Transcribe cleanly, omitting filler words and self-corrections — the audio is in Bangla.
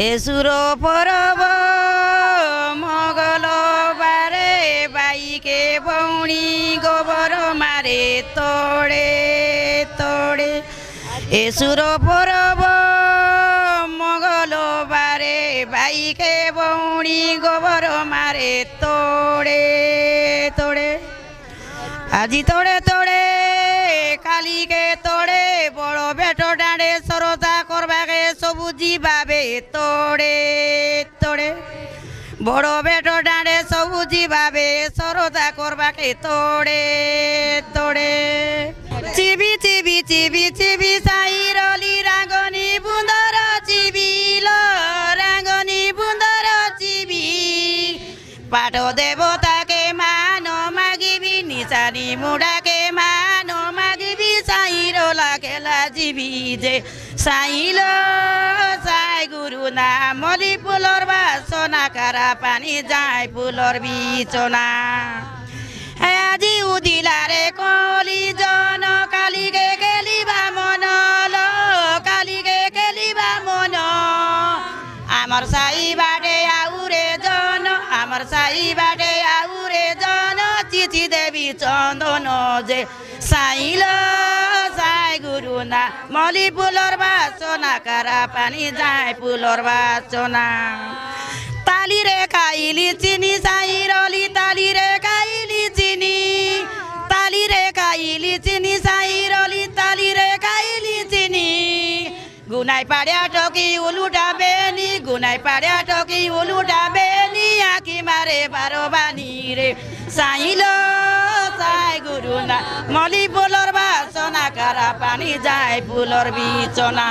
এসুর পরব মঙ্গলবারে বাইকে বৌণী গোবর মারে তোড়ে তোড়ে এসুর পরব মঙ্গলবারে বাইকে বৌণী গোবর মারে তোড়ে তোড়ে আজি তোড়ে তোড়ে কালিকে তোড়ে বড় বেট ডাঁড়ে সরতা করবাকে সবুজি বাবে তোড়ে তোড়ে বড় বেট ডাঁড়ে সবুজি বাবে সরতা করবাকে তোড়ে তোড়ে চিবি চিবি চিবি চিবি সাইরলি রাগনি বুন্দর চিবিল রাগনি বুন্দর চিবি পাঠ দেবতাকে মান মাগিবি নিচানি মুড়াকে মান মাগিবি সাইর লাগেলা জিবি যে সাইল সাই গুরু না মলি ফুলর বাসনা কারা পানি যায় ফুলর বিচনা আজি উদিলারে কলি জন কালিকে খেলিবা মন কালিকে খেলিবা মন আমার সাই বাটে আউরে জন আমার সাই বাটে আউরে জন চিচি দেবী চন্দন যে সাইল সাই গুরু না মলি ফুলর বাসনা কারা পানি যায় ফুলর বাসনা তালি রে খাইলি চিনি সাইরলি তালি রে খাইলি চিনি তালি রে খাইলি চিনি সাইরলি তালি রে খাইলি চিনি গুনাই পাড়িয়া টকি উলুটাবে নি গুনাই পাড়িয়া টকি উলুটাবে নি আঁকি মারে বারো বানি রে সাইল সাই গুরু না মলি ফুলর বাসনা কারা পানি যায় ফুলর বিচনা।